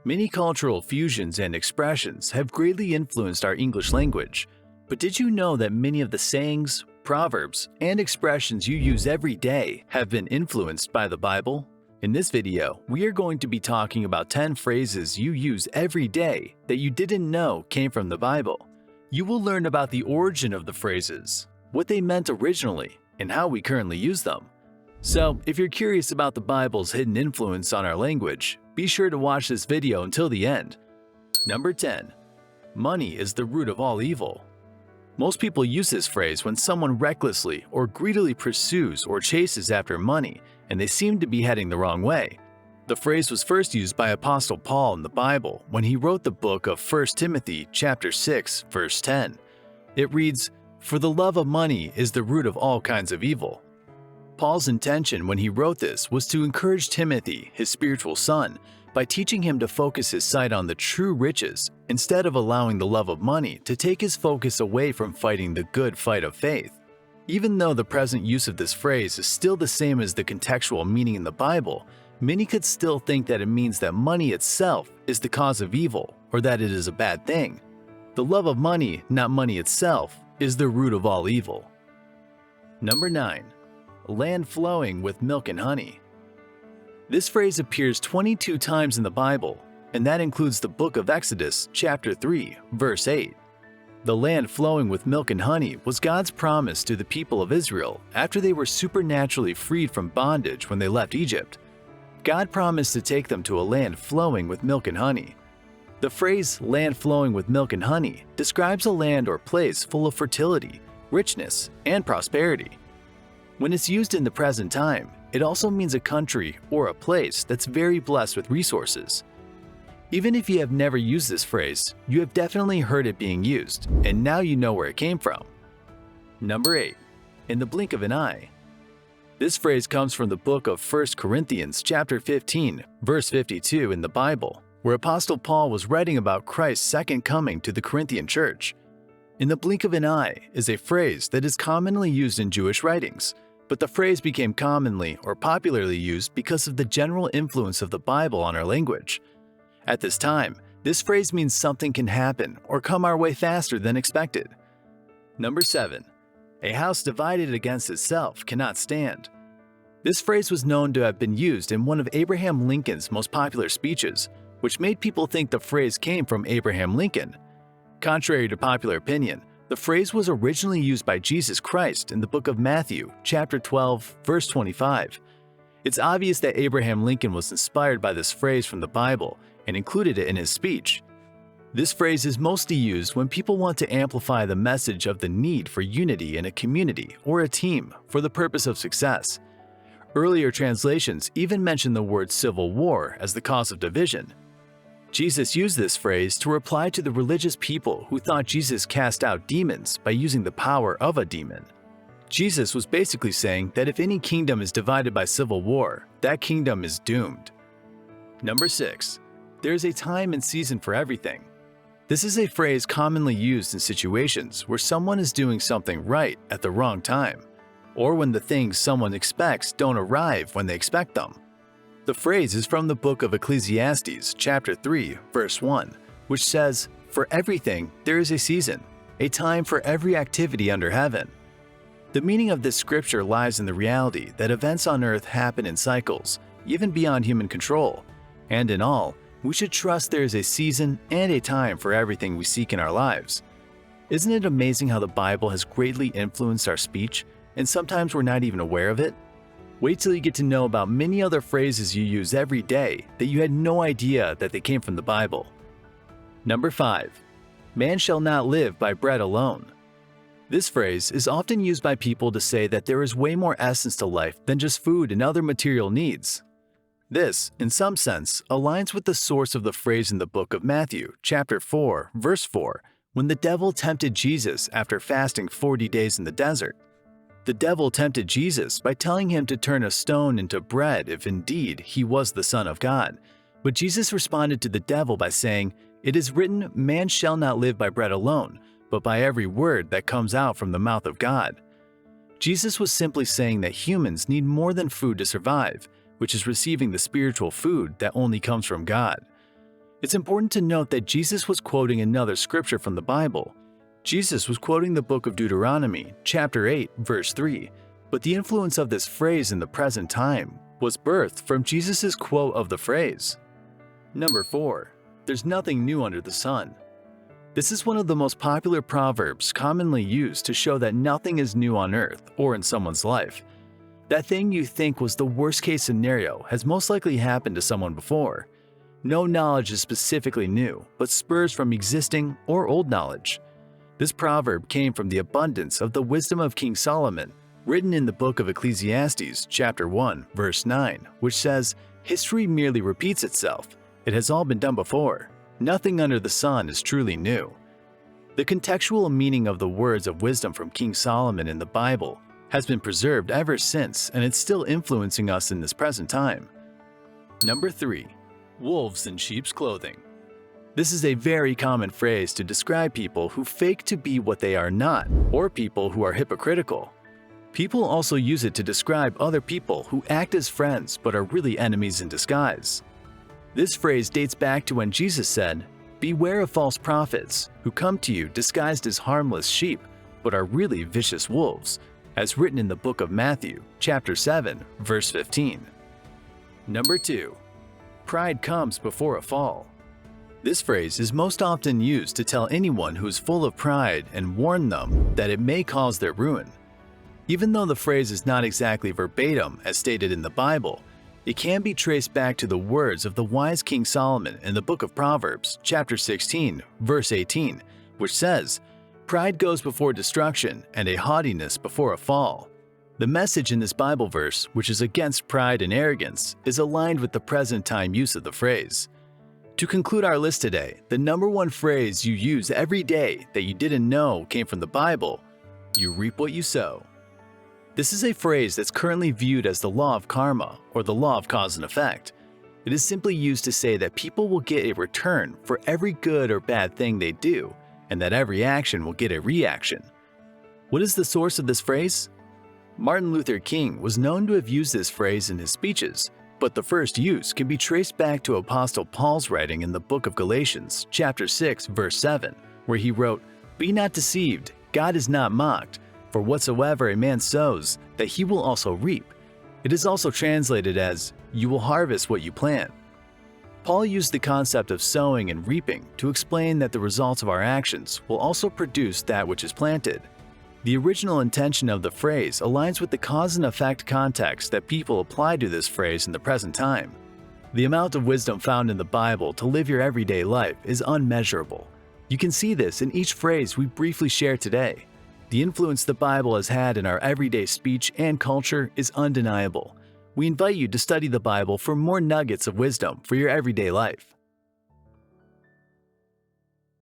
Many cultural fusions and expressions have greatly influenced our English language, but did you know that many of the sayings, proverbs, and expressions you use every day have been influenced by the Bible? In this video, we are going to be talking about 10 phrases you use every day that you didn't know came from the Bible. You will learn about the origin of the phrases, what they meant originally, and how we currently use them. So, if you're curious about the Bible's hidden influence on our language, be sure to watch this video until the end. Number 10. Money is the root of all evil. Most people use this phrase when someone recklessly or greedily pursues or chases after money and they seem to be heading the wrong way. The phrase was first used by Apostle Paul in the Bible when he wrote the book of 1 Timothy chapter 6, verse 10. It reads, "For the love of money is the root of all kinds of evil." Paul's intention when he wrote this was to encourage Timothy, his spiritual son, by teaching him to focus his sight on the true riches instead of allowing the love of money to take his focus away from fighting the good fight of faith. Even though the present use of this phrase is still the same as the contextual meaning in the Bible, many could still think that it means that money itself is the cause of evil or that it is a bad thing. The love of money, not money itself, is the root of all evil. Number 9. Land flowing with milk and honey. This phrase appears 22 times in the Bible, and that includes the book of Exodus, chapter 3, verse 8. The land flowing with milk and honey was God's promise to the people of Israel after they were supernaturally freed from bondage when they left Egypt. God promised to take them to a land flowing with milk and honey. The phrase land flowing with milk and honey describes a land or place full of fertility, richness, and prosperity. When it's used in the present time, it also means a country or a place that's very blessed with resources. Even if you have never used this phrase, you have definitely heard it being used, and now you know where it came from. Number 8. In the blink of an eye. This phrase comes from the book of 1 Corinthians chapter 15, verse 52 in the Bible, where Apostle Paul was writing about Christ's second coming to the Corinthian church. In the blink of an eye is a phrase that is commonly used in Jewish writings, but the phrase became commonly or popularly used because of the general influence of the Bible on our language. At this time, this phrase means something can happen or come our way faster than expected. Number 7. A house divided against itself cannot stand. This phrase was known to have been used in one of Abraham Lincoln's most popular speeches, which made people think the phrase came from Abraham Lincoln. Contrary to popular opinion, the phrase was originally used by Jesus Christ in the book of Matthew, chapter 12, verse 25. It's obvious that Abraham Lincoln was inspired by this phrase from the Bible and included it in his speech. This phrase is mostly used when people want to amplify the message of the need for unity in a community or a team for the purpose of success. Earlier translations even mention the word civil war as the cause of division. Jesus used this phrase to reply to the religious people who thought Jesus cast out demons by using the power of a demon. Jesus was basically saying that if any kingdom is divided by civil war, that kingdom is doomed. Number 6. There is a time and season for everything. This is a phrase commonly used in situations where someone is doing something right at the wrong time, or when the things someone expects don't arrive when they expect them. The phrase is from the book of Ecclesiastes, chapter 3, verse 1, which says, "For everything there is a season, a time for every activity under heaven." The meaning of this scripture lies in the reality that events on earth happen in cycles, even beyond human control, and in all, we should trust there is a season and a time for everything we seek in our lives. Isn't it amazing how the Bible has greatly influenced our speech, and sometimes we're not even aware of it? Wait till you get to know about many other phrases you use every day that you had no idea that they came from the Bible. Number 5. Man shall not live by bread alone. This phrase is often used by people to say that there is way more essence to life than just food and other material needs. This, in some sense, aligns with the source of the phrase in the book of Matthew, chapter 4, verse 4, when the devil tempted Jesus after fasting 40 days in the desert. The devil tempted Jesus by telling him to turn a stone into bread if indeed he was the Son of God. But Jesus responded to the devil by saying, "It is written, man shall not live by bread alone, but by every word that comes out from the mouth of God." Jesus was simply saying that humans need more than food to survive, which is receiving the spiritual food that only comes from God. It's important to note that Jesus was quoting another scripture from the Bible. Jesus was quoting the book of Deuteronomy, chapter 8, verse 3, but the influence of this phrase in the present time was birthed from Jesus' quote of the phrase. Number 4. There's nothing new under the sun. This is one of the most popular proverbs commonly used to show that nothing is new on earth or in someone's life. That thing you think was the worst-case scenario has most likely happened to someone before. No knowledge is specifically new, but spurs from existing or old knowledge. This proverb came from the abundance of the wisdom of King Solomon, written in the book of Ecclesiastes, chapter 1, verse 9, which says, "History merely repeats itself. It has all been done before. Nothing under the sun is truly new." The contextual meaning of the words of wisdom from King Solomon in the Bible has been preserved ever since, and it's still influencing us in this present time. Number 3. Wolves in sheep's clothing. This is a very common phrase to describe people who fake to be what they are not, or people who are hypocritical. People also use it to describe other people who act as friends but are really enemies in disguise. This phrase dates back to when Jesus said, "Beware of false prophets, who come to you disguised as harmless sheep, but are really vicious wolves," as written in the book of Matthew, chapter 7, verse 15. Number 2. Pride comes before a fall. This phrase is most often used to tell anyone who is full of pride and warn them that it may cause their ruin. Even though the phrase is not exactly verbatim as stated in the Bible, it can be traced back to the words of the wise King Solomon in the book of Proverbs, chapter 16, verse 18, which says, "Pride goes before destruction, and a haughtiness before a fall." The message in this Bible verse, which is against pride and arrogance, is aligned with the present time use of the phrase. To conclude our list today, the number one phrase you use every day that you didn't know came from the Bible: "You reap what you sow." This is a phrase that's currently viewed as the law of karma, or the law of cause and effect. It is simply used to say that people will get a return for every good or bad thing they do, and that every action will get a reaction. What is the source of this phrase? Martin Luther King was known to have used this phrase in his speeches, but the first use can be traced back to Apostle Paul's writing in the book of Galatians, chapter 6, verse 7, where he wrote, "Be not deceived, God is not mocked, for whatsoever a man sows, that he will also reap." It is also translated as, "You will harvest what you plant." Paul used the concept of sowing and reaping to explain that the results of our actions will also produce that which is planted. The original intention of the phrase aligns with the cause and effect context that people apply to this phrase in the present time. The amount of wisdom found in the Bible to live your everyday life is unmeasurable. You can see this in each phrase we briefly shared today. The influence the Bible has had in our everyday speech and culture is undeniable. We invite you to study the Bible for more nuggets of wisdom for your everyday life.